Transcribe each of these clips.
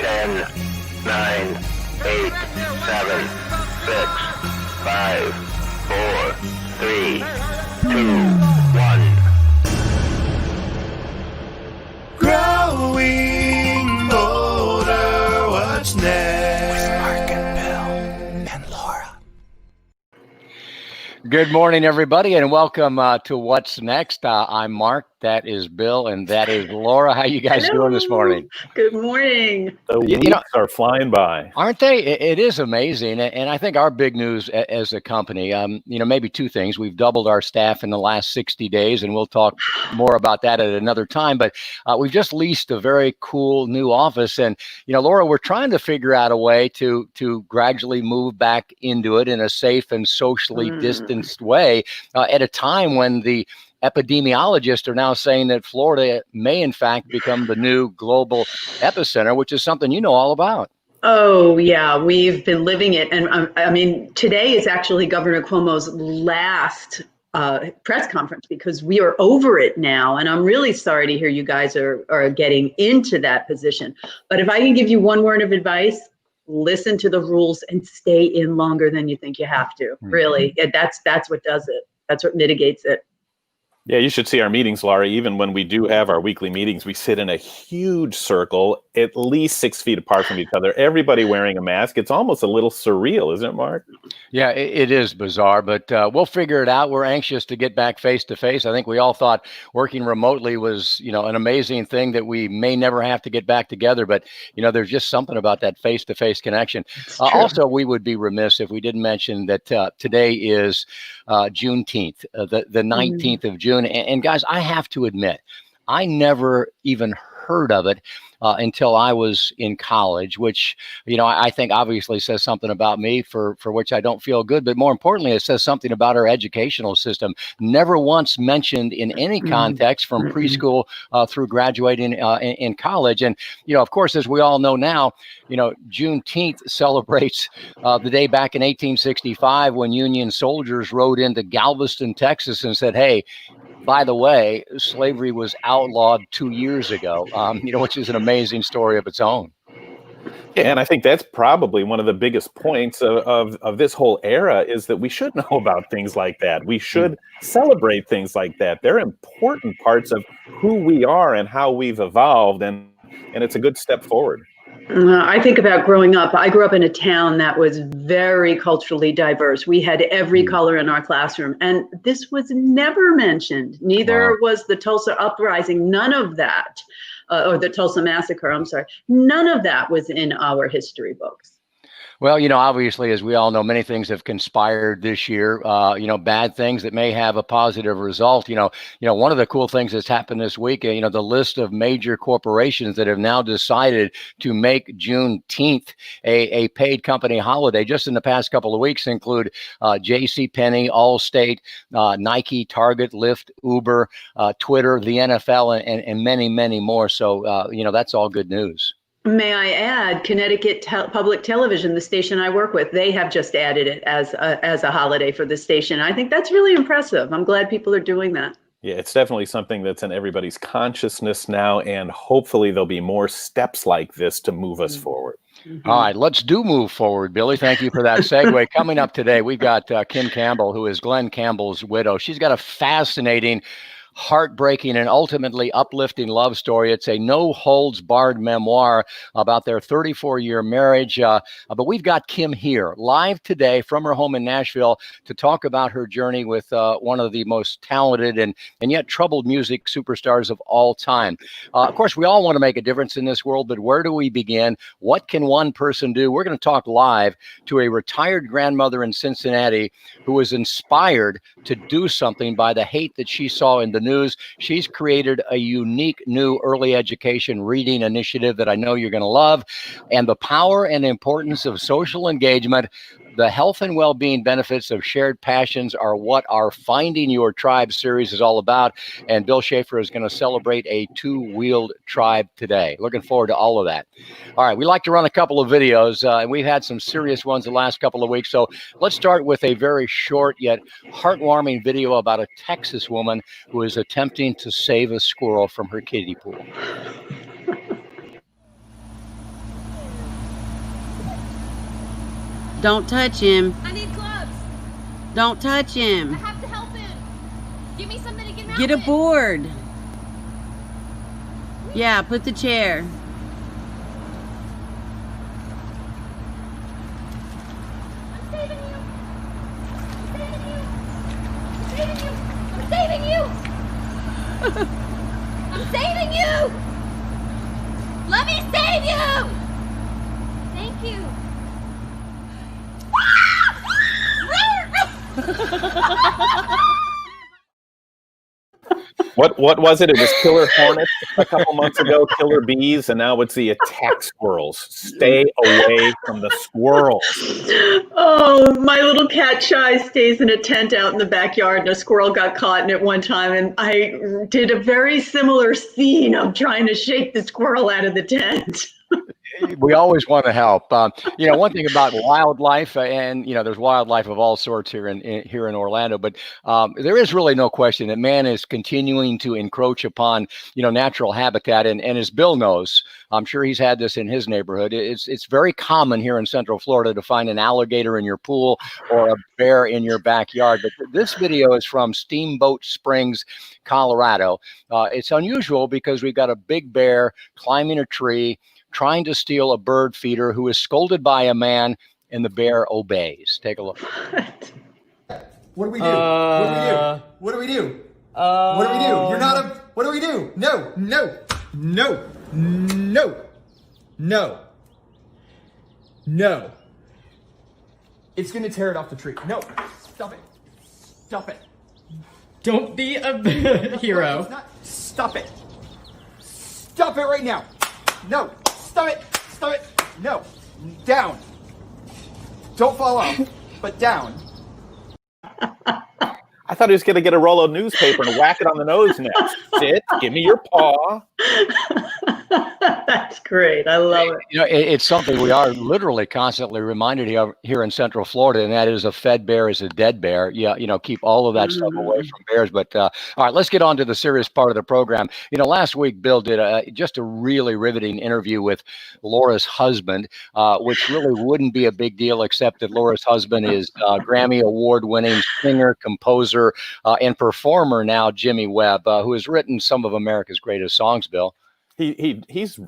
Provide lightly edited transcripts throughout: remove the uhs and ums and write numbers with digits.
10, 9, 8, 7, 6, 5, 4, 3, 2, 1. Growing older, what's next? With Mark and Bill and Laura. Good morning, everybody, and welcome to What's Next. I'm Mark, that is Bill, and that is Laura. How you guys doing this morning? Good morning. The weeks are flying by. Aren't they? It is amazing. And I think our big news as a company, maybe two things. We've doubled our staff in the last 60 days, and we'll talk more about that at another time. But we've just leased a very cool new office. And, Laura, we're trying to figure out a way to gradually move back into it in a safe and socially distanced way at a time when the epidemiologists are now saying that Florida may, in fact, become the new global epicenter, which is something you know all about. Oh, yeah, we've been living it. And today is actually Governor Cuomo's last press conference because we are over it now. And I'm really sorry to hear you guys are getting into that position. But if I can give you one word of advice, listen to the rules and stay in longer than you think you have to. Really, that's what does it. That's what mitigates it. Yeah, you should see our meetings, Laura. Even when we do have our weekly meetings, we sit in a huge circle, at least 6 feet apart from each other, everybody wearing a mask. It's almost a little surreal, isn't it, Mark? Yeah, it is bizarre, but we'll figure it out. We're anxious to get back face to face. I think we all thought working remotely was, an amazing thing that we may never have to get back together. But, there's just something about that face to face connection. Also, we would be remiss if we didn't mention that today is Juneteenth, the 19th of June. And guys, I have to admit, I never even heard of it until I was in college, which, I think obviously says something about me for which I don't feel good. But more importantly, it says something about our educational system. Never once mentioned in any context from preschool through graduating in college. And, of course, as we all know now, Juneteenth celebrates the day back in 1865 when Union soldiers rode into Galveston, Texas and said, hey, by the way, slavery was outlawed 2 years ago, which is an amazing story of its own. Yeah, and I think that's probably one of the biggest points of this whole era is that we should know about things like that. We should celebrate things like that. They're important parts of who we are and how we've evolved, and it's a good step forward. I think about growing up. I grew up in a town that was very culturally diverse. We had every color in our classroom, and this was never mentioned. Neither was the Tulsa Uprising. None of that, or the Tulsa Massacre, I'm sorry. None of that was in our history books. Well, obviously, as we all know, many things have conspired this year, bad things that may have a positive result. One of the cool things that's happened this week, the list of major corporations that have now decided to make Juneteenth a paid company holiday just in the past couple of weeks include JCPenney, Allstate, Nike, Target, Lyft, Uber, Twitter, the NFL, and many, many more. So, that's all good news. May I add, Connecticut Public Television, the station I work with, they have just added it as a holiday for the station. I think that's really impressive. I'm glad people are doing that. Yeah, it's definitely something that's in everybody's consciousness now, and hopefully there'll be more steps like this to move us forward. All right, let's move forward, Billy. Thank you for that segue. Coming up today, we've got Kim Campbell, who is Glenn Campbell's widow. She's got a fascinating, heartbreaking, and ultimately uplifting love story. It's a no-holds-barred memoir about their 34-year marriage. But we've got Kim here live today from her home in Nashville to talk about her journey with one of the most talented and yet troubled music superstars of all time. Of course, we all want to make a difference in this world, but where do we begin? What can one person do? We're going to talk live to a retired grandmother in Cincinnati who was inspired to do something by the hate that she saw in the news. She's created a unique new early education reading initiative that I know you're going to love. And the power and importance of social engagement, the health and well-being benefits of shared passions are what our Finding Your Tribe series is all about. And Bill Schaefer is going to celebrate a two-wheeled tribe today. Looking forward to all of that. All right, we like to run a couple of videos, and we've had some serious ones the last couple of weeks. So let's start with a very short yet heartwarming video about a Texas woman who is attempting to save a squirrel from her kiddie pool. Don't touch him. I need gloves. Don't touch I him. have to help him. Give me something to get him out Get a with. board. Yeah, put the chair. I'm saving you. I'm saving you. I'm saving you. I'm saving you. Let me save you. Thank you. What was it? It was killer hornets a couple months ago, killer bees, and now it's the attack squirrels. Stay away from the squirrels. Oh, my little cat Shy stays in a tent out in the backyard, and a squirrel got caught in it one time, and I did a very similar scene of trying to shake the squirrel out of the tent. We always want to help. One thing about wildlife, and there's wildlife of all sorts here in Orlando, but there is really no question that man is continuing to encroach upon natural habitat. And as Bill knows, I'm sure he's had this in his neighborhood. It's very common here in Central Florida to find an alligator in your pool or a bear in your backyard. But this video is from Steamboat Springs, Colorado. It's unusual because we've got a big bear climbing a tree, trying to steal a bird feeder who is scolded by a man, and the bear obeys. Take a look. What do we do? What do we do? What do we do? What do we do? You're not a... What do we do? No, no, no, no, no, no. It's gonna tear it off the tree. No, stop it. Stop it. Don't be a hero. It's not. Stop it. Stop it right now. No. Stop it. Stop it. No. Down. Don't fall off, but down. I thought he was going to get a roll of newspaper and whack it on the nose next. Sit, give me your paw. That's great. I love it. It's something we are literally constantly reminded of here in Central Florida, and that is a fed bear is a dead bear. Keep all of that stuff away from bears. But all right, let's get on to the serious part of the program. Last week, Bill did just a really riveting interview with Laura's husband, which really wouldn't be a big deal except that Laura's husband is Grammy Award-winning singer, composer, and performer now, Jimmy Webb, who has written some of America's greatest songs, Bill. He's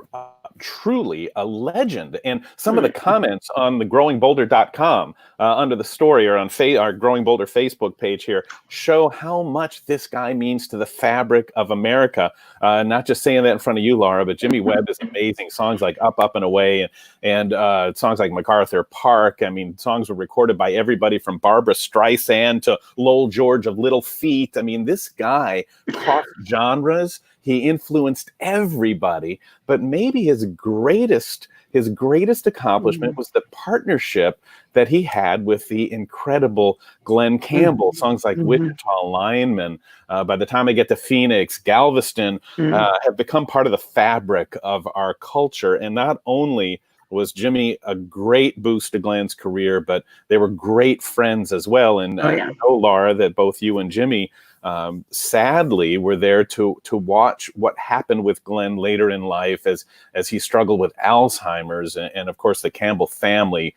truly a legend. And some of the comments on the growingboulder.com under the story or on our Growing Boulder Facebook page here show how much this guy means to the fabric of America. Not just saying that in front of you, Laura, but Jimmy Webb is amazing. Songs like Up, Up and Away and songs like MacArthur Park. I mean, songs were recorded by everybody from Barbra Streisand to Lowell George of Little Feat. I mean, this guy crossed genres. He influenced everybody, but maybe his greatest accomplishment was the partnership that he had with the incredible Glen Campbell. Songs like Wichita Lineman, By the Time I Get to Phoenix, Galveston, have become part of the fabric of our culture. And not only was Jimmy a great boost to Glen's career, but they were great friends as well. And I know, Laura, that both you and Jimmy sadly were there to watch what happened with Glen later in life as he struggled with Alzheimer's. And of course, the Campbell family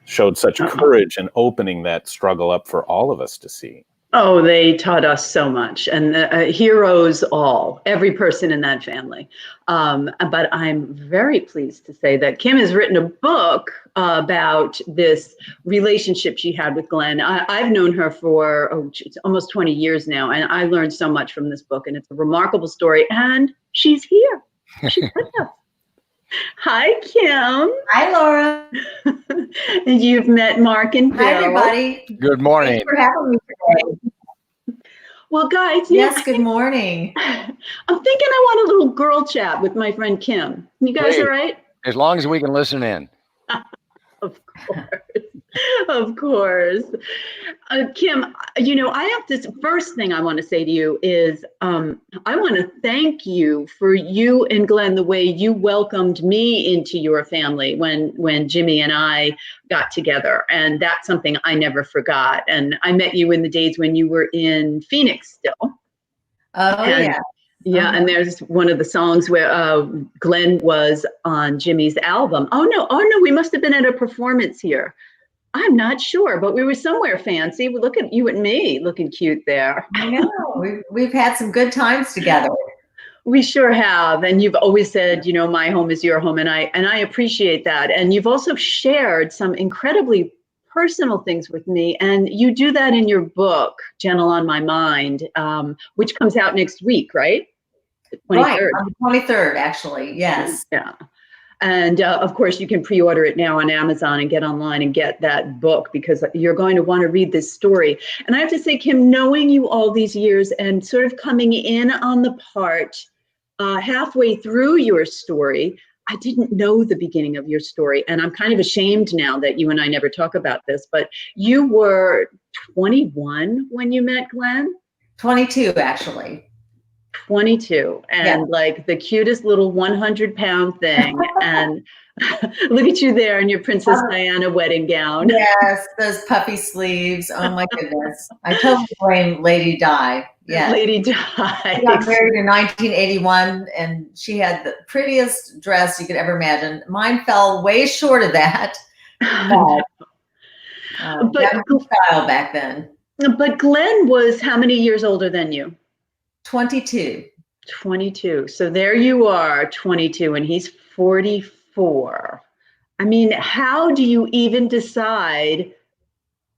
showed such courage in opening that struggle up for all of us to see. Oh, they taught us so much, and heroes every person in that family. But I'm very pleased to say that Kim has written a book about this relationship she had with Glen. I've known her for almost 20 years now, and I learned so much from this book, and it's a remarkable story, and she's here. She's with us. Hi, Kim. Hi, Laura. And you've met Mark and Bill. Hi, everybody. Good morning. Thanks for having me today. Well, guys, yes, good morning. I'm thinking I want a little girl chat with my friend Kim. You guys all right? As long as we can listen in. Of course. Of course. Kim, I have this first thing I want to say to you is I want to thank you for you and Glen, the way you welcomed me into your family when Jimmy and I got together. And that's something I never forgot. And I met you in the days when you were in Phoenix still. Oh, yeah. Yeah, and there's one of the songs where Glen was on Jimmy's album. Oh no, we must have been at a performance here. I'm not sure, but we were somewhere fancy. Look at you and me looking cute there. I know. We've had some good times together. We sure have. And you've always said, you know, my home is your home. And I appreciate that. And you've also shared some incredibly personal things with me. And you do that in your book, Gentle on My Mind, which comes out next week, right? The 23rd. Right, on the 23rd, actually. Yes. Yeah. And of course, you can pre-order it now on Amazon and get online and get that book, because you're going to want to read this story. And I have to say, Kim, knowing you all these years and sort of coming in on the part halfway through your story, I didn't know the beginning of your story. And I'm kind of ashamed now that you and I never talk about this, but you were 21 when you met Glenn? 22, actually. 22, and like the cutest little 100-pound thing. And look at you there in your Princess Diana wedding gown. Yes, those puffy sleeves. Oh my goodness. I totally blame Lady Di. Yes. Lady Di. She got married in 1981, and she had the prettiest dress you could ever imagine. Mine fell way short of that. But that was style back then. But Glenn was how many years older than you? 22. 22. So there you are, 22, and he's 44. I mean, how do you even decide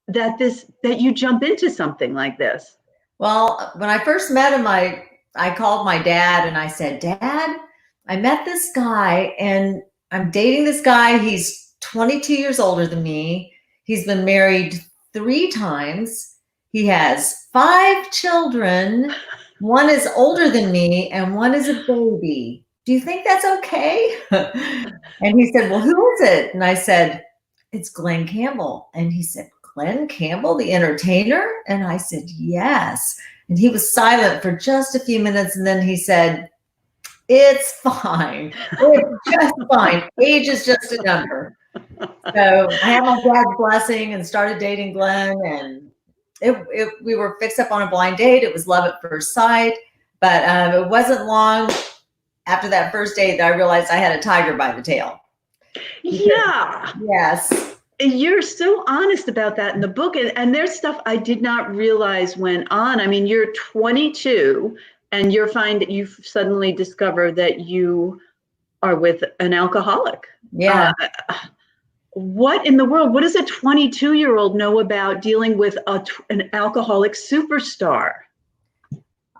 that you jump into something like this? Well, when I first met him, I called my dad and I said, Dad, I met this guy and I'm dating this guy. He's 22 years older than me. He's been married 3 times. He has 5 children. 1 is older than me and 1 is a baby. Do you think that's okay? And he said, well, who is it? And I said, it's Glenn Campbell. And he said, Glenn Campbell, the entertainer? And I said, yes. And he was silent for just a few minutes. And then he said, it's fine. It's just fine. Age is just a number. So I had my dad's blessing and started dating Glenn, and we were fixed up on a blind date. It was love at first sight, but it wasn't long after that first date that I realized I had a tiger by the tail. Yeah. Yes. You're so honest about that in the book. And there's stuff I did not realize went on. I mean, you're 22 and you suddenly discover that you are with an alcoholic. Yeah. What in the world? What does a 22-year-old know about dealing with an alcoholic superstar?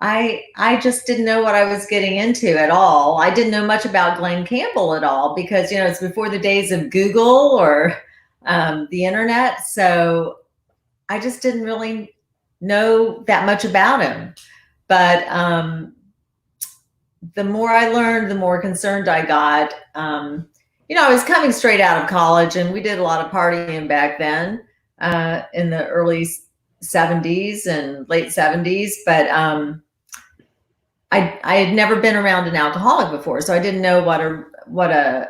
I just didn't know what I was getting into at all. I didn't know much about Glenn Campbell at all because, it's before the days of Google or the internet. So I just didn't really know that much about him. But the more I learned, the more concerned I got. I was coming straight out of college, and we did a lot of partying back then in the early 70s and late 70s. But I had never been around an alcoholic before, so I didn't know what a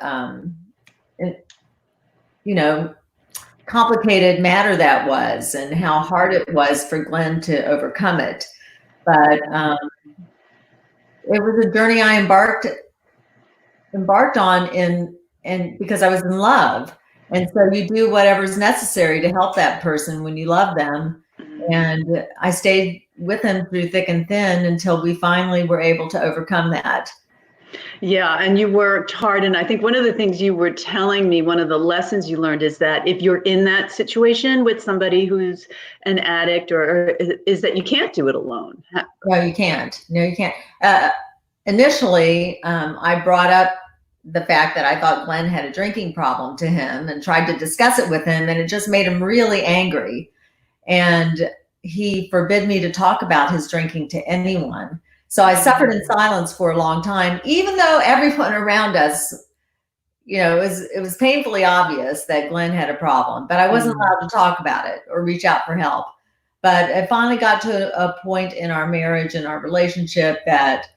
complicated matter that was, and how hard it was for Glenn to overcome it. But it was a journey I embarked on and because I was in love. And so you do whatever's necessary to help that person when you love them. And I stayed with him through thick and thin until we finally were able to overcome that. Yeah, and you worked hard. And I think one of the things you were telling me, one of the lessons you learned is that if you're in that situation with somebody who's an addict, or is that you can't do it alone. No, you can't. No, you can't. Initially, I brought up the fact that I thought Glenn had a drinking problem to him and tried to discuss it with him, and it just made him really angry. And he forbid me to talk about his drinking to anyone. So I suffered in silence for a long time, even though everyone around us, it was painfully obvious that Glenn had a problem, but I wasn't allowed to talk about it or reach out for help. But it finally got to a point in our marriage and our relationship that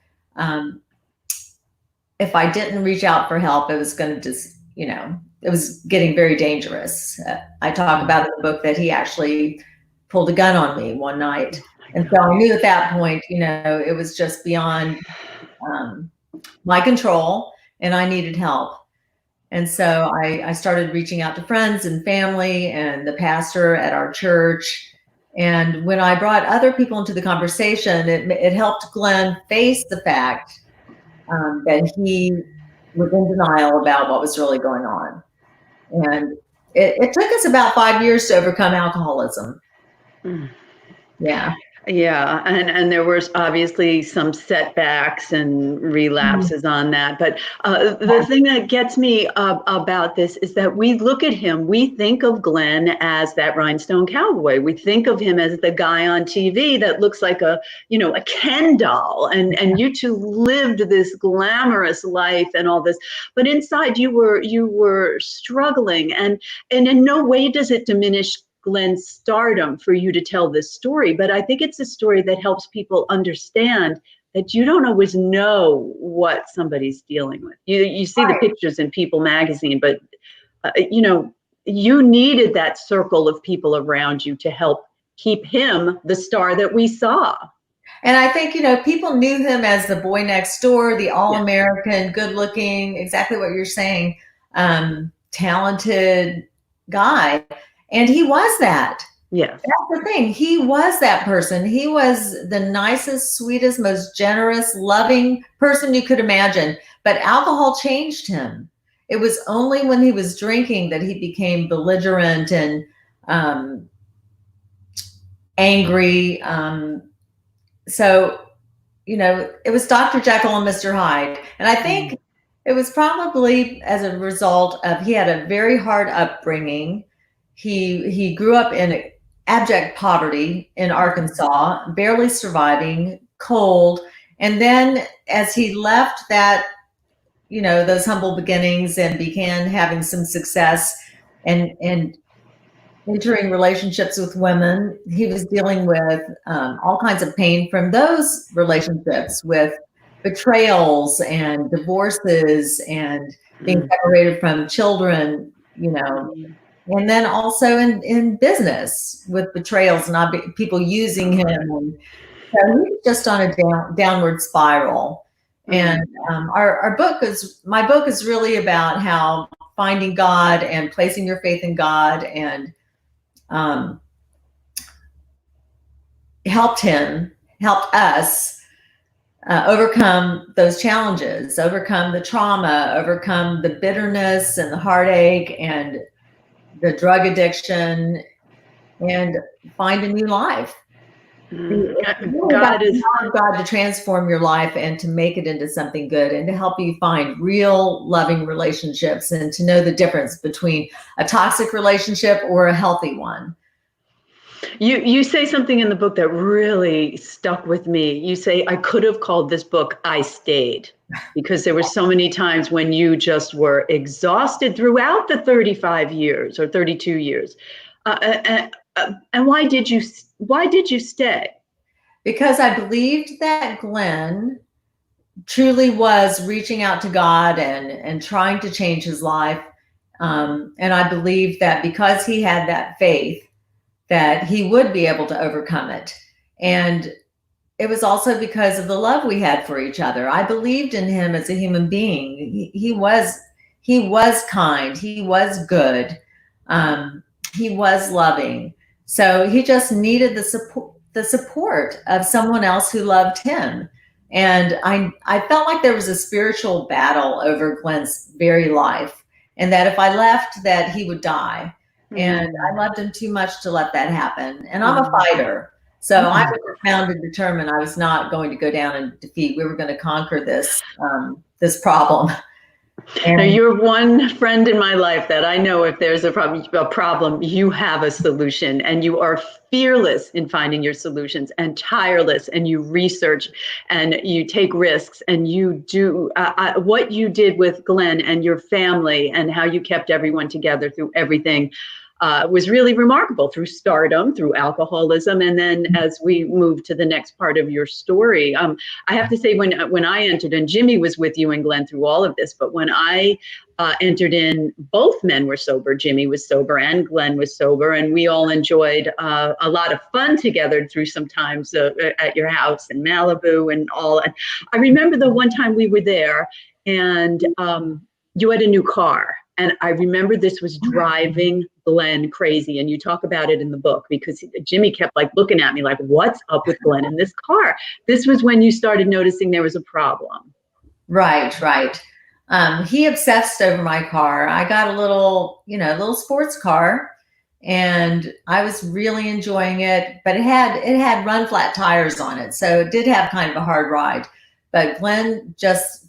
if I didn't reach out for help, it was going to just, it was getting very dangerous. I talk about in the book that he actually pulled a gun on me one night. And so I knew at that point, it was just beyond my control, and I needed help. And so I started reaching out to friends and family and the pastor at our church. And when I brought other people into the conversation, it helped Glenn face the fact that he was in denial about what was really going on. And it took us about 5 years to overcome alcoholism. Yeah. Yeah, and there was obviously some setbacks and relapses on that. But the thing that gets me about this is that we look at him, we think of Glenn as that rhinestone cowboy. We think of him as the guy on TV that looks like a Ken doll. And you two lived this glamorous life and all this, but inside you were struggling. And in no way does it diminish Glenn's stardom for you to tell this story, but I think it's a story that helps people understand that you don't always know what somebody's dealing with. You see the pictures in People magazine, but you needed that circle of people around you to help keep him the star that we saw. And I think, people knew him as the boy next door, the all-American, good-looking, exactly what you're saying, talented guy. And he was that. Yes. That's the thing. He was that person. He was the nicest, sweetest, most generous, loving person you could imagine. But alcohol changed him. It was only when he was drinking that he became belligerent and angry. So, it was Dr. Jekyll and Mr. Hyde. And I think it was probably as a result of he had a very hard upbringing. He grew up in abject poverty in Arkansas, barely surviving, cold. And then as he left that, those humble beginnings and began having some success and entering relationships with women, he was dealing with all kinds of pain from those relationships, with betrayals and divorces and being separated from children, and then also in business with betrayals and people using him. And so he was just on a downward spiral. And my book is really about how finding God and placing your faith in God and helped us overcome those challenges, overcome the trauma, overcome the bitterness and the heartache and the drug addiction, and find a new life. God to transform your life and to make it into something good and to help you find real loving relationships and to know the difference between a toxic relationship or a healthy one. You say something in the book that really stuck with me. You say, I could have called this book I Stayed, because there were so many times when you just were exhausted throughout the 35 years or 32 years. And why did you stay? Because I believed that Glenn truly was reaching out to God and trying to change his life. And I believed that because he had that faith, that he would be able to overcome it. And it was also because of the love we had for each other. I believed in him as a human being. He was kind. He was good. He was loving. So he just needed the support of someone else who loved him. And I felt like there was a spiritual battle over Glenn's very life, and that if I left, that he would die. And I loved him too much to let that happen. And I'm a fighter. So I was bound and determined I was not going to go down in defeat. We were going to conquer this problem. Now, you're one friend in my life that I know if there's a problem, you have a solution, and you are fearless in finding your solutions and tireless, and you research and you take risks, and you do what you did with Glenn and your family and how you kept everyone together through everything. Was really remarkable, through stardom, through alcoholism, and then as we move to the next part of your story, I have to say when I entered, and Jimmy was with you and Glenn through all of this, but when I entered in, both men were sober. Jimmy was sober and Glenn was sober, and we all enjoyed a lot of fun together through some times at your house in Malibu and all. And I remember the one time we were there, and you had a new car. And I remember this was driving Glenn crazy. And you talk about it in the book because Jimmy kept like looking at me like, what's up with Glenn in this car? This was when you started noticing there was a problem. Right. He obsessed over my car. I got a little sports car, and I was really enjoying it, but it had run flat tires on it. So it did have kind of a hard ride. But Glenn just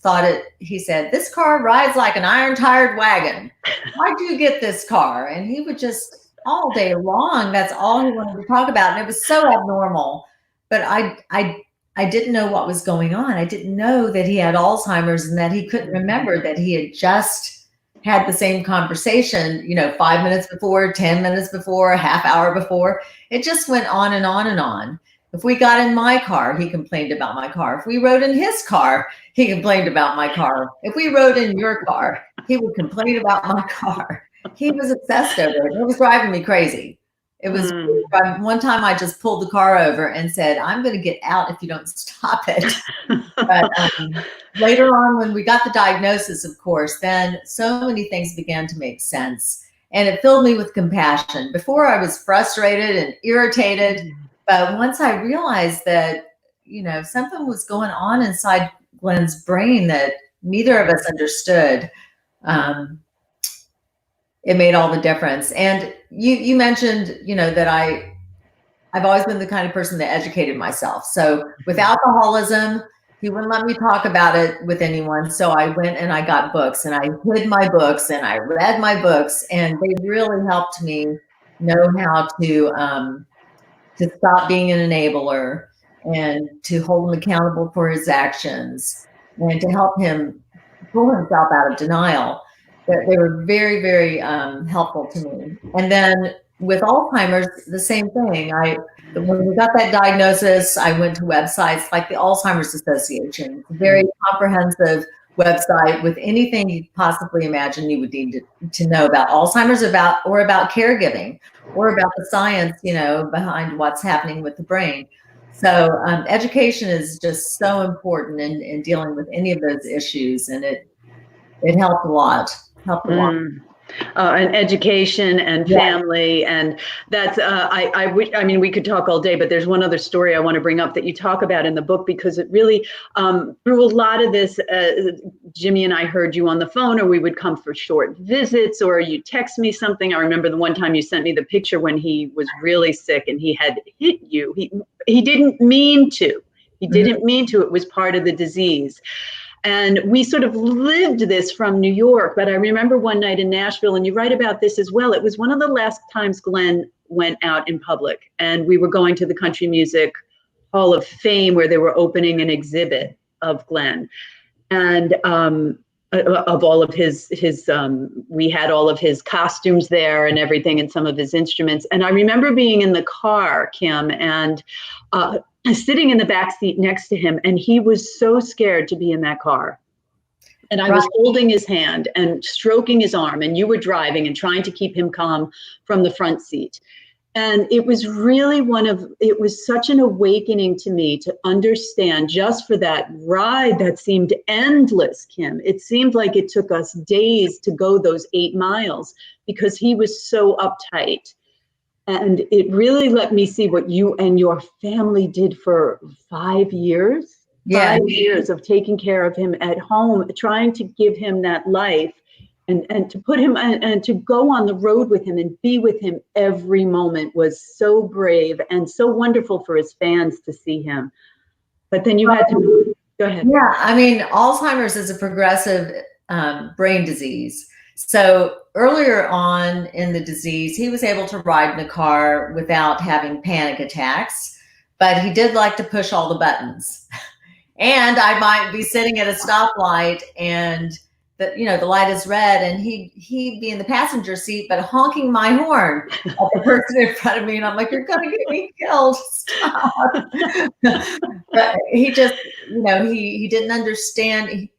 he said, this car rides like an iron-tired wagon. Why'd you get this car? And he would just, all day long, that's all he wanted to talk about. And it was so abnormal. But I didn't know what was going on. I didn't know that he had Alzheimer's and that he couldn't remember that he had just had the same conversation, 5 minutes before, 10 minutes before, a half hour before. It just went on and on and on. If we got in my car, he complained about my car. If we rode in his car, he complained about my car. If we rode in your car, he would complain about my car. He was obsessed over it. It was driving me crazy. It was one time I just pulled the car over and said, I'm going to get out if you don't stop it. But later on, when we got the diagnosis, of course, then so many things began to make sense. And it filled me with compassion. Before I was frustrated and irritated. But once I realized that, something was going on inside Glenn's brain that neither of us understood, it made all the difference. And you mentioned, that I've always been the kind of person that educated myself. So with alcoholism, he wouldn't let me talk about it with anyone. So I went and I got books, and I hid my books, and I read my books, and they really helped me know how to stop being an enabler and to hold him accountable for his actions and to help him pull himself out of denial. They were very, very helpful to me. And then with Alzheimer's, the same thing. When we got that diagnosis, I went to websites like the Alzheimer's Association, a very comprehensive website with anything you possibly imagine you would need to know about Alzheimer's, about caregiving, or about the science, behind what's happening with the brain. So education is just so important in dealing with any of those issues, and it helped a lot. And education and family, and that's we could talk all day, but there's one other story I want to bring up that you talk about in the book, because it really through a lot of this, Jimmy and I heard you on the phone, or we would come for short visits, or you text me something. I remember the one time you sent me the picture when he was really sick and he had hit you. He didn't mean to. It was part of the disease. And we sort of lived this from New York. But I remember one night in Nashville, and you write about this as well. It was one of the last times Glenn went out in public. And we were going to the Country Music Hall of Fame, where they were opening an exhibit of Glenn. And of all of his we had all of his costumes there and everything, and some of his instruments. And I remember being in the car, Kim, and sitting in the back seat next to him, and he was so scared to be in that car. And I was holding his hand and stroking his arm, and you were driving and trying to keep him calm from the front seat. And it was really it was such an awakening to me to understand, just for that ride that seemed endless, Kim. It seemed like it took us days to go those 8 miles because he was so uptight. And it really let me see what you and your family did for 5 years. Yeah. 5 years of taking care of him at home, trying to give him that life, and to put him and to go on the road with him and be with him every moment was so brave and so wonderful for his fans to see him. But then you had to go ahead. Yeah, I mean, Alzheimer's is a progressive brain disease. So earlier on in the disease, he was able to ride in a car without having panic attacks, but he did like to push all the buttons. And I might be sitting at a stoplight and the light is red, and he'd be in the passenger seat, but honking my horn at the person in front of me. And I'm like, you're going to get me killed. Stop. But he just, he didn't understand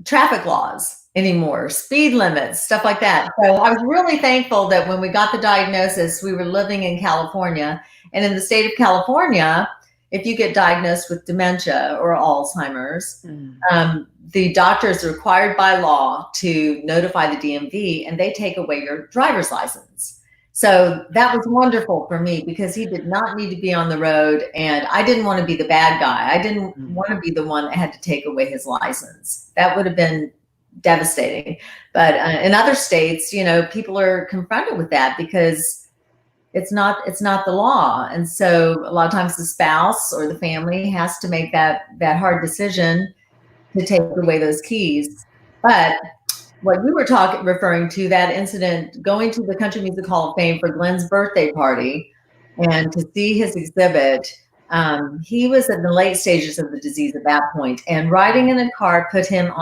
traffic laws anymore, speed limits, stuff like that. So I was really thankful that when we got the diagnosis, we were living in California, and in the state of California, if you get diagnosed with dementia or Alzheimer's, the doctor is required by law to notify the DMV, and they take away your driver's license. So that was wonderful for me because he did not need to be on the road, and I didn't want to be the bad guy. I didn't want to be the one that had to take away his license. That would have been devastating. But in other states, you know, people are confronted with that because it's not the law. And so a lot of times the spouse or the family has to make that hard decision to take away those keys. But what you were referring to, that incident, going to the Country Music Hall of Fame for Glenn's birthday party and to see his exhibit, he was in the late stages of the disease at that point, and riding in a car put him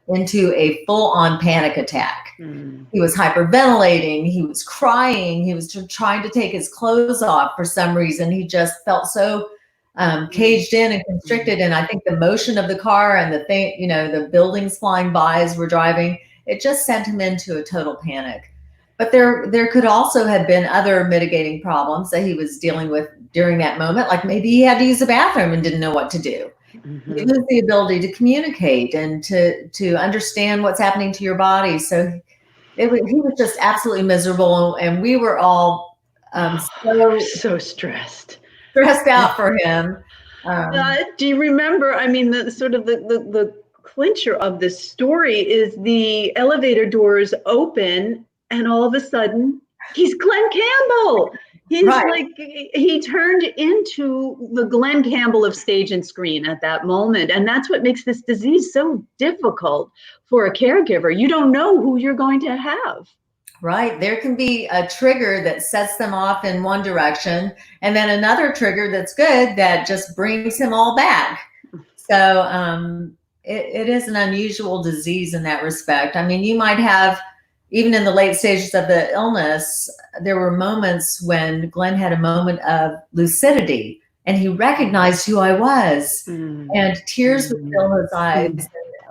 into a full-on panic attack. He was hyperventilating, he was crying, he was trying to take his clothes off for some reason. He just felt so caged in and constricted. And I think the motion of the car and the thing, you know, the buildings flying by as we're driving, it just sent him into a total panic. But there could also have been other mitigating problems that he was dealing with during that moment. Like maybe he had to use the bathroom and didn't know what to do. You lose the ability to communicate and to understand what's happening to your body. So he was just absolutely miserable. And we were all so stressed out for him. Do you remember, I mean, the clincher of this story is the elevator doors open and all of a sudden he's Glen Campbell. He's like, he turned into the Glen Campbell of stage and screen at that moment. And that's what makes this disease so difficult for a caregiver. You don't know who you're going to have. Right. There can be a trigger that sets them off in one direction, and then another trigger that's good that just brings him all back. So it is an unusual disease in that respect. I mean, you might have, even in the late stages of the illness, there were moments when Glenn had a moment of lucidity and he recognized who I was, and tears would fill his eyes. And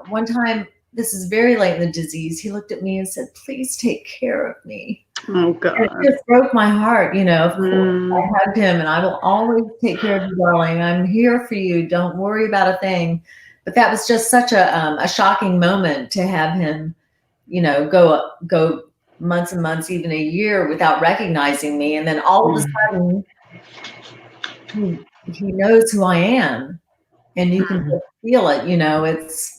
one time, this is very late in the disease, he looked at me and said, "Please take care of me." Oh, God. And it just broke my heart, you know. Of course, I hugged him, and I will always take care of you, darling. I'm here for you. Don't worry about a thing. But that was just such a shocking moment to have him, you know, go months and months, even a year, without recognizing me. And then all of a sudden, he knows who I am, and you can just feel it. You know, it's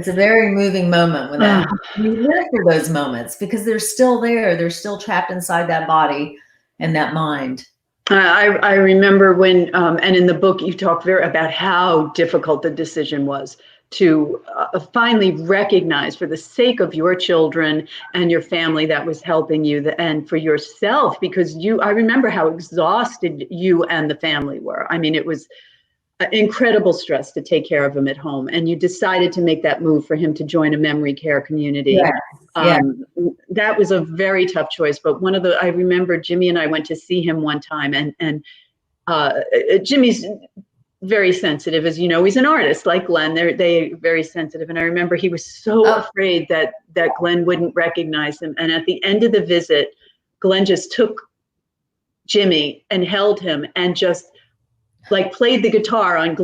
a very moving moment when that you live for those moments because they're still there. They're still trapped inside that body and that mind. I remember when, and in the book, you talk about how difficult the decision was to finally recognize, for the sake of your children and your family that was helping you, and for yourself, because I remember how exhausted you and the family were. I mean, it was incredible stress to take care of him at home, and you decided to make that move for him to join a memory care community. That was a very tough choice, but I remember Jimmy and I went to see him one time, and Jimmy's very sensitive, as you know. He's an artist like Glenn. They're very sensitive, and I remember he was so afraid that Glenn wouldn't recognize him. And at the end of the visit, Glenn just took Jimmy and held him and just like played the guitar on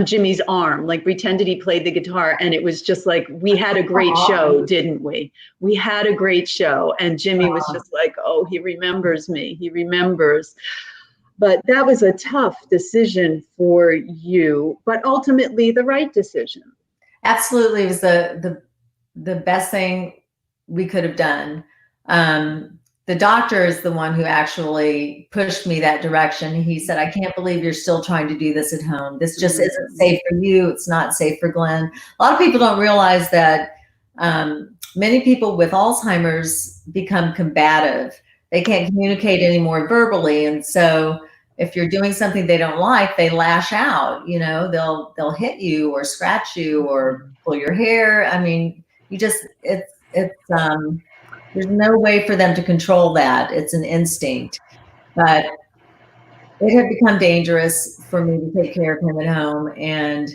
Jimmy's arm, like pretended he played the guitar. And it was just like, we had a great show, didn't we? We had a great show. And Jimmy was just like, oh, he remembers me. He remembers. But that was a tough decision for you, but ultimately the right decision. Absolutely. It was the best thing we could have done. The doctor is the one who actually pushed me that direction. He said, "I can't believe you're still trying to do this at home. This just isn't safe for you. It's not safe for Glenn." A lot of people don't realize that many people with Alzheimer's become combative. They can't communicate anymore verbally. And so if you're doing something they don't like, they lash out. You know, they'll hit you or scratch you or pull your hair. I mean, there's no way for them to control that. It's an instinct. But it had become dangerous for me to take care of him at home. And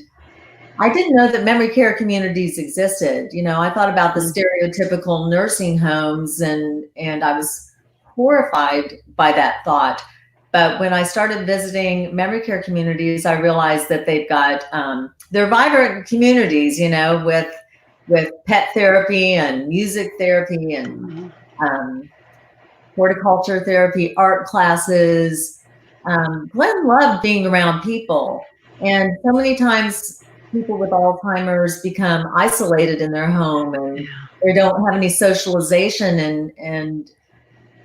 I didn't know that memory care communities existed. You know, I thought about the stereotypical nursing homes, and I was horrified by that thought. But when I started visiting memory care communities, I realized that they've got they're vibrant communities, you know, with pet therapy and music therapy and horticulture therapy, art classes. Glenn loved being around people, and so many times people with Alzheimer's become isolated in their home and they don't have any socialization, and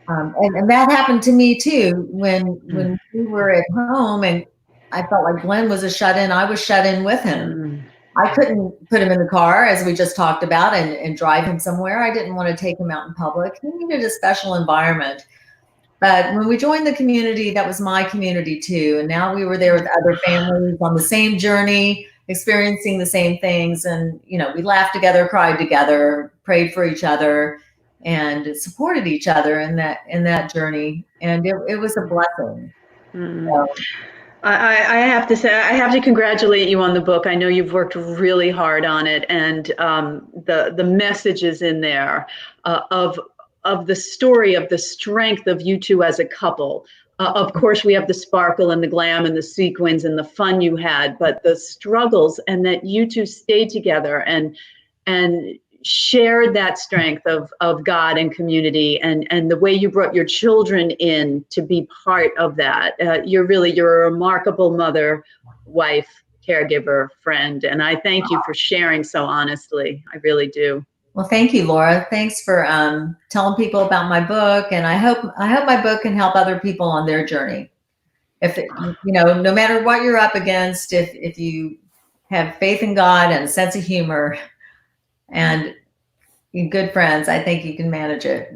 that happened to me too when we were at home and I felt like Glenn was a shut-in. I was shut in with him. I couldn't put him in the car, as we just talked about, and drive him somewhere. I didn't want to take him out in public. He needed a special environment. But when we joined the community, that was my community too. And now we were there with other families on the same journey, experiencing the same things. And, you know, we laughed together, cried together, prayed for each other, and supported each other in that journey. And it was a blessing. So, I have to say, I have to congratulate you on the book. I know you've worked really hard on it, and the messages in there of the story of the strength of you two as a couple. Of course, we have the sparkle and the glam and the sequins and the fun you had, but the struggles, and that you two stayed together and shared that strength of God and community, and the way you brought your children in to be part of that. You're a remarkable mother, wife, caregiver, friend, and I thank you for sharing so honestly. I really do. Well, thank you, Laura. Thanks for telling people about my book, and I hope my book can help other people on their journey. If no matter what you're up against, if you have faith in God and a sense of humor and good friends, I think you can manage it.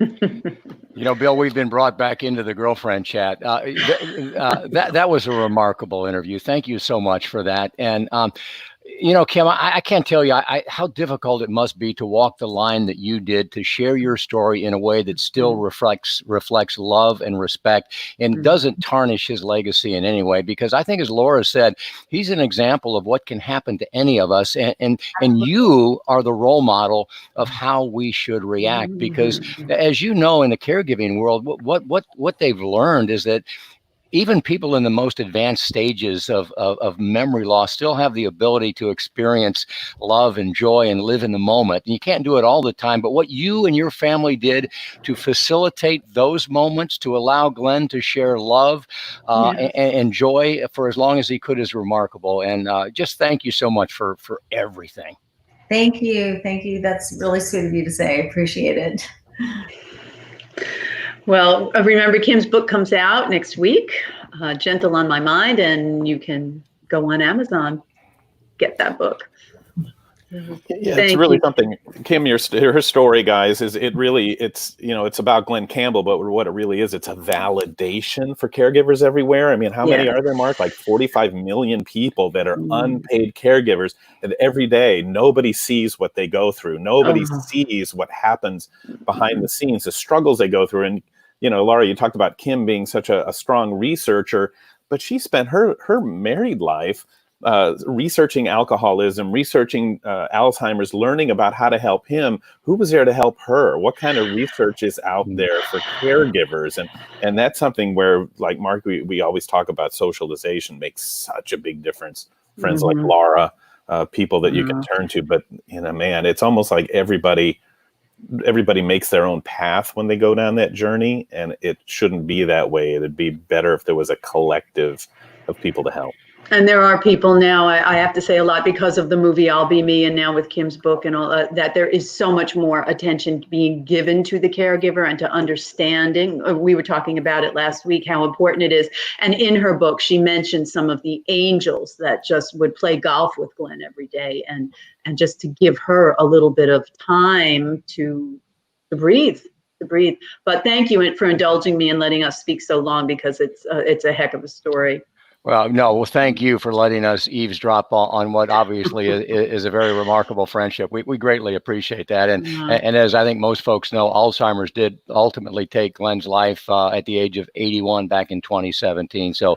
You know, Bill, we've been brought back into the girlfriend chat. That was a remarkable interview. Thank you so much for that. And you know, Kim, I can't tell you how difficult it must be to walk the line that you did, to share your story in a way that still reflects love and respect and doesn't tarnish his legacy in any way. Because I think, as Laura said, he's an example of what can happen to any of us. And you are the role model of how we should react. Because as you know, in the caregiving world, what they've learned is that even people in the most advanced stages of memory loss still have the ability to experience love and joy and live in the moment. And you can't do it all the time, but what you and your family did to facilitate those moments, to allow Glenn to share love and joy for as long as he could, is remarkable. And just thank you so much for everything. Thank you. Thank you. That's really sweet of you to say. I appreciate it. Well, remember, Kim's book comes out next week, Gentle on My Mind, and you can go on Amazon, get that book. Yeah, it's really something. Kim, her story, guys, is it's about Glenn Campbell, but what it really is, it's a validation for caregivers everywhere. I mean, how many are there, Mark? Like 45 million people that are unpaid caregivers, and every day nobody sees what they go through. Nobody sees what happens behind the scenes, the struggles they go through. And you know, Laura, you talked about Kim being such a strong researcher, but she spent her married life researching alcoholism, researching Alzheimer's, learning about how to help him. Who was there to help her? What kind of research is out there for caregivers? And that's something where, like Mark, we always talk about socialization makes such a big difference. Friends like Laura, people that you can turn to. But, you know, man, it's almost like everybody makes their own path when they go down that journey, and it shouldn't be that way. It'd be better if there was a collective of people to help. And there are people now, I have to say, a lot because of the movie I'll Be Me, and now with Kim's book and all that there is so much more attention being given to the caregiver and to understanding. We were talking about it last week, how important it is. And in her book, she mentioned some of the angels that just would play golf with Glenn every day, and just to give her a little bit of time to breathe. But thank you for indulging me and letting us speak so long, because it's a heck of a story. Well, thank you for letting us eavesdrop on what obviously is a very remarkable friendship. We greatly appreciate that. And as I think most folks know, Alzheimer's did ultimately take Glenn's life at the age of 81 back in 2017. So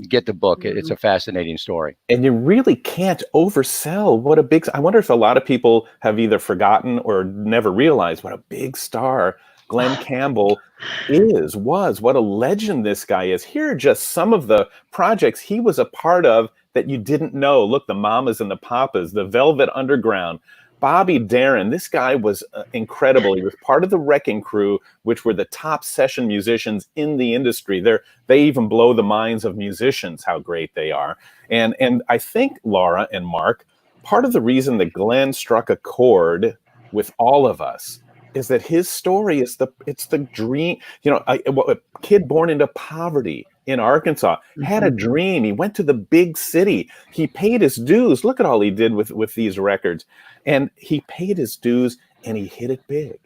get the book. It's a fascinating story. And you really can't oversell I wonder if a lot of people have either forgotten or never realized what a big star Glenn Campbell was, what a legend this guy is. Here are just some of the projects he was a part of that you didn't know. Look, the Mamas and the Papas, the Velvet Underground, Bobby Darin. This guy was incredible. He was part of the Wrecking Crew, which were the top session musicians in the industry. They even blow the minds of musicians how great they are. And I think, Laura and Mark, part of the reason that Glenn struck a chord with all of us is that his story is it's the dream. You know, a kid born into poverty in Arkansas had a dream. He went to the big city. He paid his dues. Look at all he did with these records. And he paid his dues and he hit it big.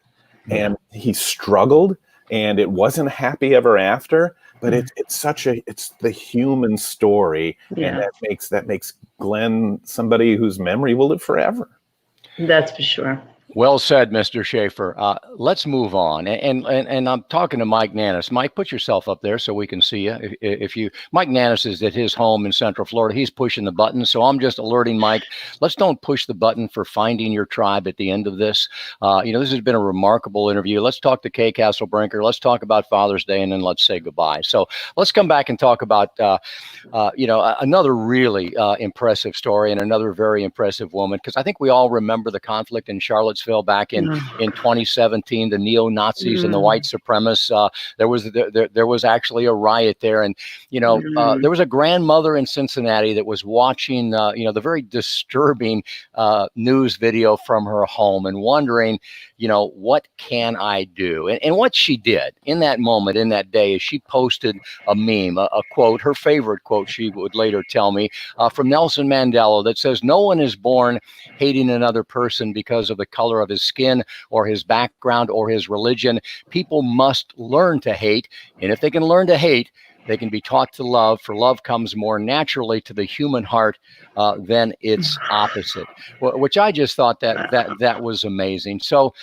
And he struggled and it wasn't happy ever after, but it's the human story. And that makes Glenn somebody whose memory will live forever. That's for sure. Well said, Mr. Schaefer. Let's move on. And I'm talking to Mike Nannis. Mike, put yourself up there so we can see you. Mike Nannis is at his home in Central Florida. He's pushing the button. So I'm just alerting Mike, let's don't push the button for finding your tribe at the end of this. This has been a remarkable interview. Let's talk to Kay Castlebrinker. Let's talk about Father's Day, and then let's say goodbye. So let's come back and talk about, another really impressive story and another very impressive woman, because I think we all remember the conflict in Charlottesville back in 2017, the neo-Nazis and the white supremacists. There was actually a riot there, and there was a grandmother in Cincinnati that was watching the very disturbing news video from her home and wondering, what can I do? And what she did in that moment, in that day, is she posted a meme, a quote, her favorite quote, she would later tell me, from Nelson Mandela, that says, "No one is born hating another person because of the color of his skin or his background or his religion. People must learn to hate. And if they can learn to hate, they can be taught to love, for love comes more naturally to the human heart than its opposite," which I just thought that was amazing. So,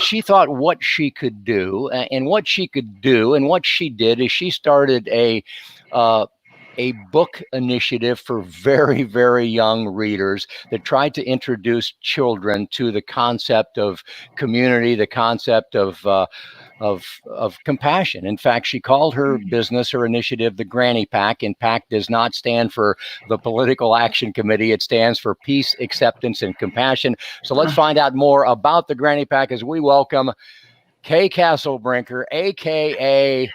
she thought what she could do, and what she could do, and what she did is she started a book initiative for very, very young readers that tried to introduce children to the concept of community, the concept of compassion. In fact, she called her business, her initiative, the Granny Pack, and PAC does not stand for the Political Action Committee. It stands for Peace, Acceptance, and Compassion. So let's find out more about the Granny Pack as we welcome Kay Castlebrinker, a.k.a.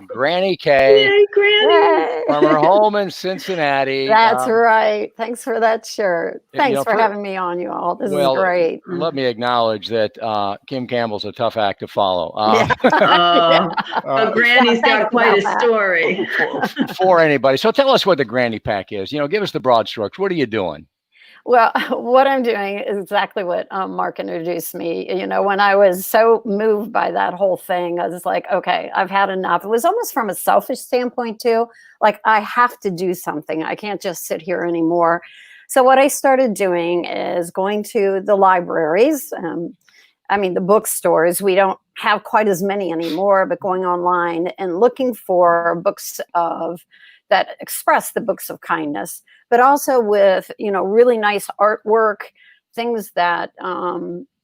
Granny Kay, Yay, Granny. from her home in Cincinnati. That's right. Thanks for that shirt. Thanks for having me on, you all. This is great. Let me acknowledge that Kim Campbell's a tough act to follow. Granny's got quite a story. For anybody. So tell us what the Granny Pack is. Give us the broad strokes. What are you doing? Well, what I'm doing is exactly what Mark introduced me. When I was so moved by that whole thing, I was like, okay, I've had enough. It was almost from a selfish standpoint too. Like, I have to do something. I can't just sit here anymore. So what I started doing is going to the libraries. The bookstores. We don't have quite as many anymore, but going online and looking for books that express the books of kindness, but also with, really nice artwork, things that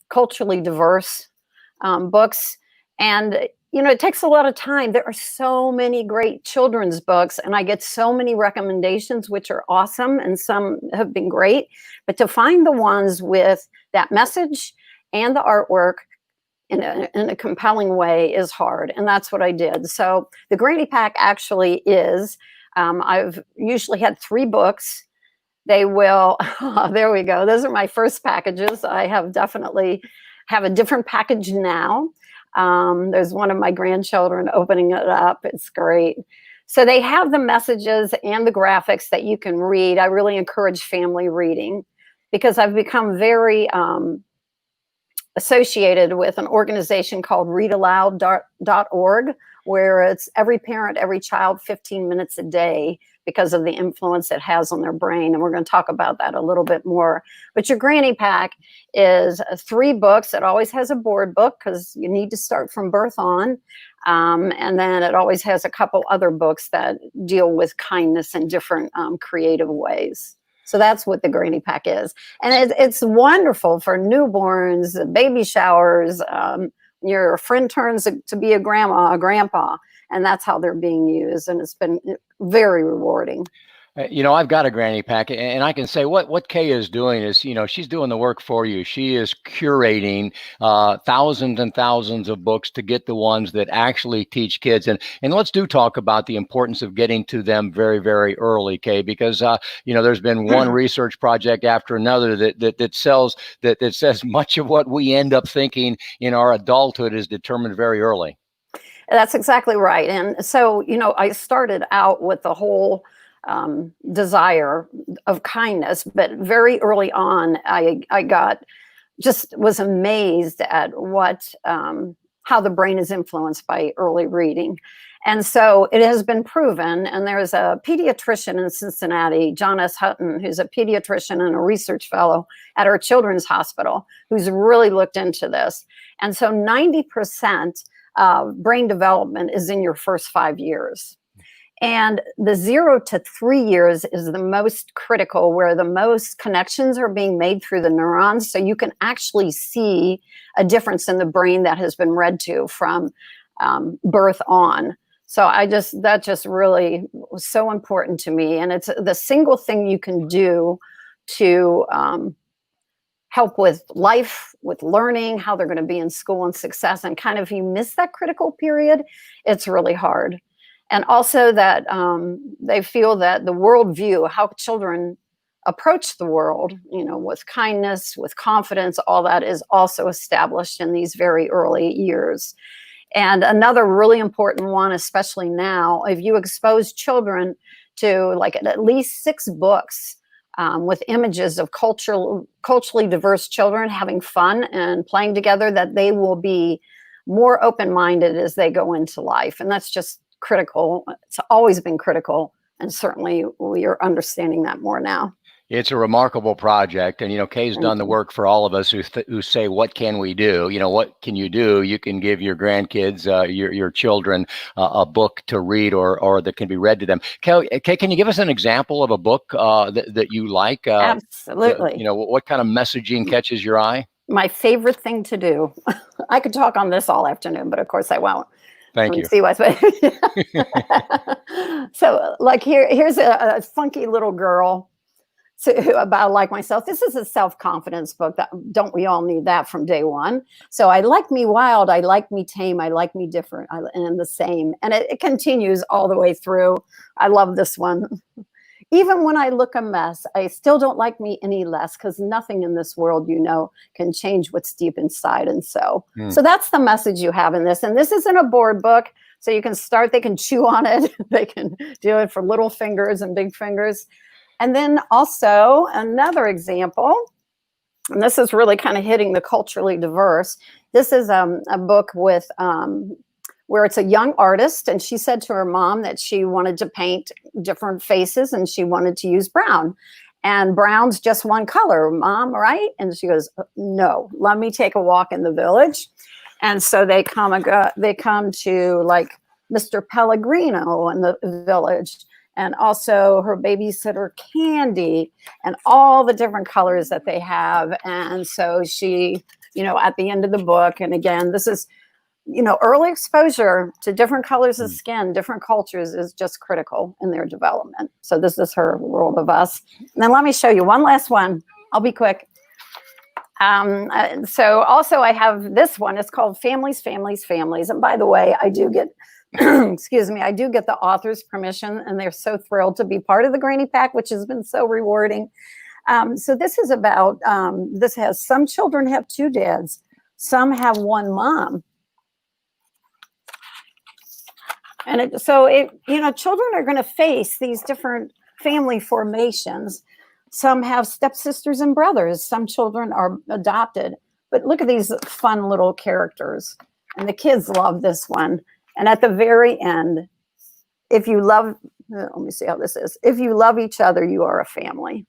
culturally diverse books. And, it takes a lot of time. There are so many great children's books, and I get so many recommendations, which are awesome, and some have been great. But to find the ones with that message and the artwork in a compelling way is hard. And that's what I did. So the Granny Pack actually is, I've usually had 3 books. They will, there we go. Those are my first packages. I definitely have a different package now. There's one of my grandchildren opening it up. It's great. So they have the messages and the graphics that you can read. I really encourage family reading because I've become very associated with an organization called readaloud.org, where it's every parent, every child, 15 minutes a day, because of the influence it has on their brain. And we're going to talk about that a little bit more. But your Granny Pack is 3 books. It always has a board book because you need to start from birth on. And then it always has a couple other books that deal with kindness in different creative ways. So that's what the Granny Pack is. And it's wonderful for newborns, baby showers, your friend turns to be a grandma, a grandpa, and that's how they're being used. And it's been very rewarding. I've got a granny pack, and I can say what Kay is doing is, she's doing the work for you. She is curating thousands and thousands of books to get the ones that actually teach kids. And let's talk about the importance of getting to them very, very early, Kay, because there's been one research project after another that says much of what we end up thinking in our adulthood is determined very early. That's exactly right. And so, I started out with the whole desire of kindness, but very early on, I was amazed at how the brain is influenced by early reading. And so it has been proven, and there's a pediatrician in Cincinnati, John S. Hutton, who's a pediatrician and a research fellow at our children's hospital, who's really looked into this. And so 90% of brain development is in your first 5 years. And the 0 to 3 years is the most critical, where the most connections are being made through the neurons. So you can actually see a difference in the brain that has been read to from birth on. So that just really was so important to me. And it's the single thing you can do to help with life, with learning, how they're going to be in school and success. And kind of, if you miss that critical period, it's really hard. And also that they feel that the worldview, how children approach the world, with kindness, with confidence, all that is also established in these very early years. And another really important one, especially now, if you expose children to at least 6 books with images of culturally diverse children having fun and playing together, that they will be more open-minded as they go into life. And that's just critical. It's always been critical, and certainly we are understanding that more now. It's a remarkable project, and Kay's done the work for all of us who say, what can we do? What can you do? You can give your grandkids, your children, a book to read or that can be read to them. Kay, can you give us an example of a book that you like? Absolutely. What kind of messaging catches your eye? My favorite thing to do. I could talk on this all afternoon, but of course I won't. Thank you. See what's so here's a funky little girl about like myself. This is a self-confidence book. Don't we all need that from day one? So I like me wild. I like me tame. I like me different. And the same. And it continues all the way through. I love this one. Even when I look a mess, I still don't like me any less, because nothing in this world, can change what's deep inside. And so that's the message you have in this. And this isn't a board book. So you can start, they can chew on it. They can do it for little fingers and big fingers. And then also another example, and this is really kind of hitting the culturally diverse. This is a book with where it's a young artist, and she said to her mom that she wanted to paint different faces and she wanted to use brown. And brown's just one color, Mom, right? And she goes, no, let me take a walk in the village. And so they come to like Mr. Pellegrino in the village, and also her babysitter Candy, and all the different colors that they have. And so she, at the end of the book, and again, this is, early exposure to different colors of skin, different cultures is just critical in their development. So this is her World of Us. And then let me show you one last one. I'll be quick. So also I have this one. It's called Families, Families, Families. And by the way, I do get, I do get the author's permission, and they're so thrilled to be part of the Granny Pack, which has been so rewarding. So this is about, this has, some children have 2 dads, some have 1 mom. And children are going to face these different family formations. Some have stepsisters and brothers. Some children are adopted. But look at these fun little characters. And the kids love this one. And at the very end, let me see how this is. If you love each other, you are a family.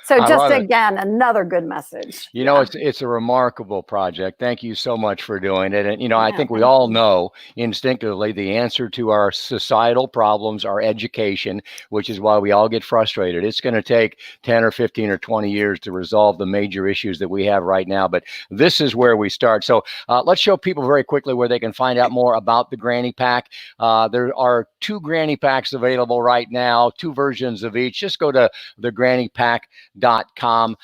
So I just love it. again, another good message. You know, it's a remarkable project. Thank you so much for doing it. And, you know, I think we all know instinctively the answer to our societal problems are education, which is why we all get frustrated. It's going to take 10 or 15 or 20 years to resolve the major issues that we have right now. But this is where we start. So let's show people very quickly where they can find out more about the Granny Pack. There are 2 Granny Packs available right now, 2 versions of each. Just go to thegrannypack.com.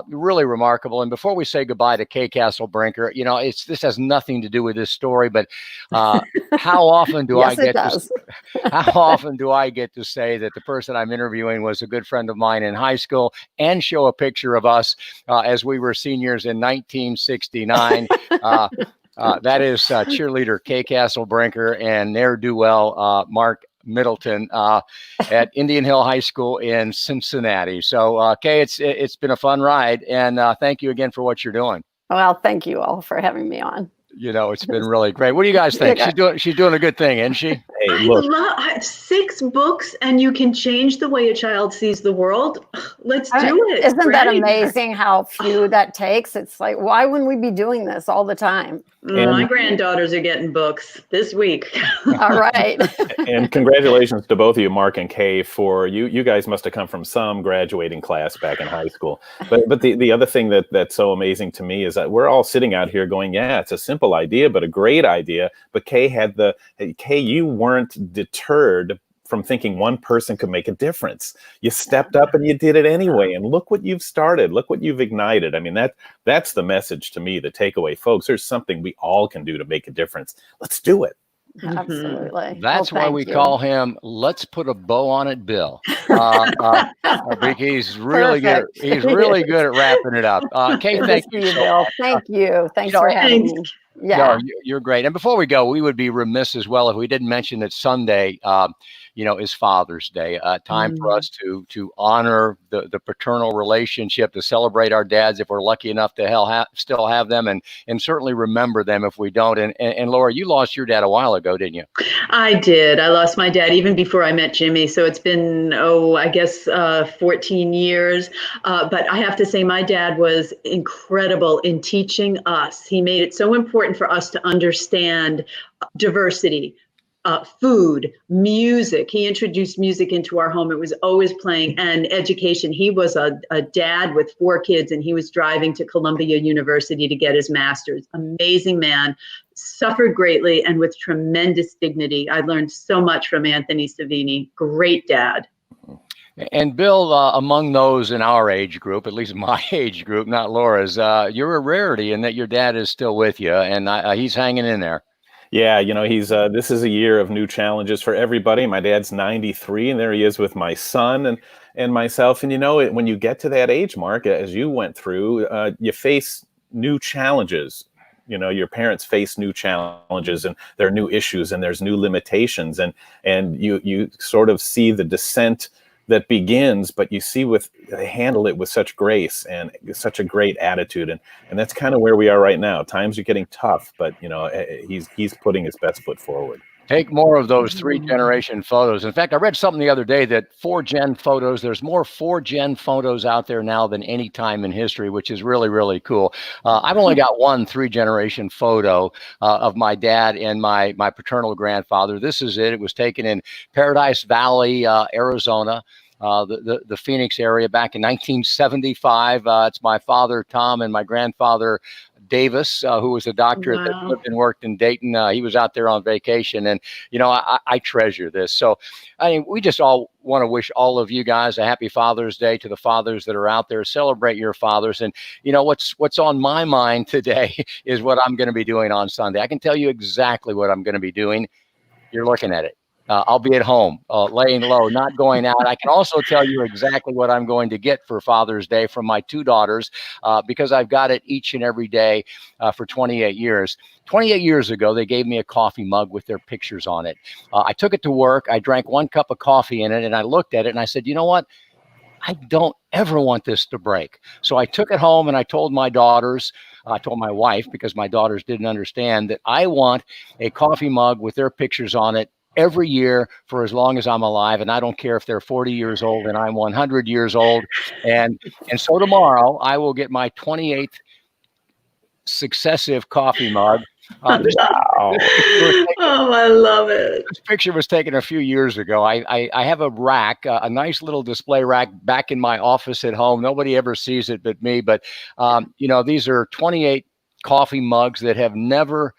Really remarkable. And before we say goodbye to Kay Castle Brinker, you know, this has nothing to do with this story, but how often do Yes, I get it does. how often do I get to say that the person I'm interviewing was a good friend of mine in high school and show a picture of us as we were seniors in 1969? That is cheerleader Kay Castle Brinker and ne'er-do-well Mark Middleton at Indian Hill High School in Cincinnati. So, Kay, it's been a fun ride, and thank you again for what you're doing. Well, thank you all for having me on. You know, it's been really great. What do you guys think? She's doing a good thing, isn't she? Hey, I look, love 6 books, and you can change the way a child sees the world. Let's do it. Isn't that Granny. amazing how few that takes? It's like, why wouldn't we be doing this all the time? My granddaughters are getting books this week. All right. and congratulations to both of you, Mark and Kay, for you guys must have come from some graduating class back in high school. But the other thing that's so amazing to me is that we're all sitting out here going, yeah, it's a simple idea, but a great idea. But Kay, you weren't deterred from thinking one person could make a difference. You stepped up and you did it anyway. And look what you've started. Look what you've ignited. I mean, that's the message to me, the takeaway. Folks, there's something we all can do to make a difference. Let's do it. Absolutely. That's why we call him, let's put a bow on it, Bill. He's really good. He's really good at wrapping it up. Kay, thank you, Bill. Thank you. Thanks for having me. Yeah. No, you're great. And before we go, we would be remiss as well if we didn't mention that Sunday, is Father's Day, time for us to honor the paternal relationship, to celebrate our dads if we're lucky enough to still have them, and certainly remember them if we don't. And Laura, you lost your dad a while ago, didn't you? I did. I lost my dad even before I met Jimmy. So it's been, 14 years. But I have to say my dad was incredible in teaching us. He made it so important for us to understand diversity, food, music. He introduced music into our home. It was always playing, and education. He was a dad with 4 kids, and he was driving to Columbia University to get his master's. Amazing man, suffered greatly and with tremendous dignity. I learned so much from Anthony Savini. Great dad. And Bill, among those in our age group, at least my age group, not Laura's, you're a rarity in that your dad is still with you, and he's hanging in there. Yeah, he's this is a year of new challenges for everybody. My dad's 93, and there he is with my son and myself. And when you get to that age, Mark, as you went through, you face new challenges. Your parents face new challenges, and there are new issues, and there's new limitations, and you sort of see the descent that begins, but you see they handle it with such grace and such a great attitude. And that's kind of where we are right now. Times are getting tough, but he's putting his best foot forward. Take more of those 3-generation photos. In fact, I read something the other day that 4-gen photos, there's more 4-gen photos out there now than any time in history, which is really, really cool. I've only got one 3-generation photo of my dad and my paternal grandfather. This is it. It was taken in Paradise Valley, Arizona. The Phoenix area back in 1975. It's my father, Tom, and my grandfather, Davis, who was a doctor that lived and worked in Dayton. He was out there on vacation, and I treasure this. So we just all want to wish all of you guys a happy Father's Day. To the fathers that are out there, celebrate your fathers. And what's on my mind today is what I'm going to be doing on Sunday. I can tell you exactly what I'm going to be doing. You're looking at it. I'll be at home, laying low, not going out. I can also tell you exactly what I'm going to get for Father's Day from my 2 daughters, because I've got it each and every day for 28 years. 28 years ago, they gave me a coffee mug with their pictures on it. I took it to work. I drank 1 cup of coffee in it, and I looked at it, and I said, you know what? I don't ever want this to break. So I took it home, and I told my daughters, I told my wife, because my daughters didn't understand, that I want a coffee mug with their pictures on it every year for as long as I'm alive. And I don't care if they're 40 years old and I'm 100 years old. And so tomorrow I will get my 28th successive coffee mug. This I love it. This picture was taken a few years ago. I have a rack, a nice little display rack back in my office at home. Nobody ever sees it but me. But, these are 28 coffee mugs that have never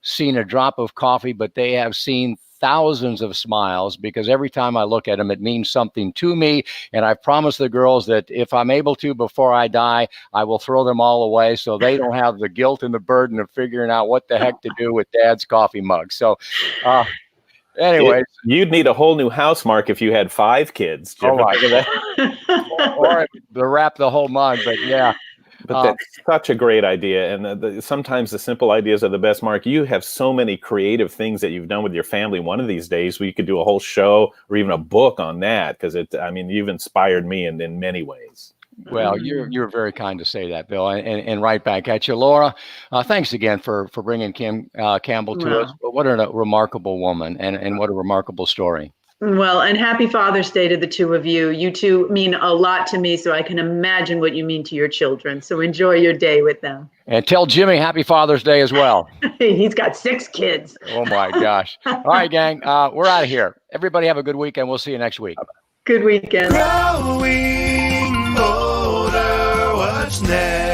seen a drop of coffee, but they have seen thousands of smiles, because every time I look at them, it means something to me. And I've promised the girls that if I'm able to, before I die, I will throw them all away so they don't have the guilt and the burden of figuring out what the heck to do with Dad's coffee mug. So, anyway, you'd need a whole new house, Mark, if you had 5 kids. Oh my or to wrap the whole mug, but yeah. But that's such a great idea. And sometimes the simple ideas are the best, Mark. You have so many creative things that you've done with your family. One of these days, we could do a whole show or even a book on that, because you've inspired me in many ways. Well, you're very kind to say that, Bill, and right back at you. Laura, thanks again for bringing Kim Campbell to us. But what a remarkable woman, and what a remarkable story. Well, and happy Father's Day to the two of you. You two mean a lot to me, so I can imagine what you mean to your children. So enjoy your day with them. And tell Jimmy happy Father's Day as well. He's got 6 kids. Oh, my gosh. All right, gang, we're out of here. Everybody have a good weekend. We'll see you next week. Good weekend. Growing older, what's next?